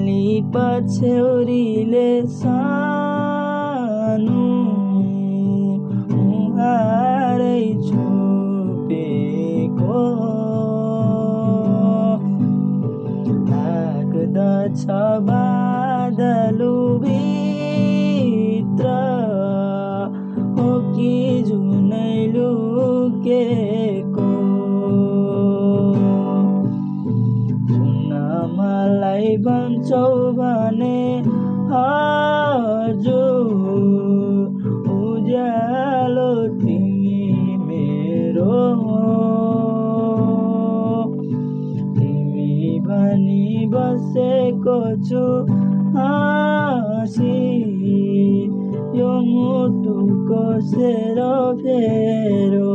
काली पछ्यौरीले सानो मुहारै छोपेको लाग्दछ बादलभित्र हो कि जुनै लुकेको। मलाई भन्छौ भने हजुर उज्यालो तिमी मेरो हो। तिमी भनी बसेको छु हाँसी यो मुटुको सेरोफेरो।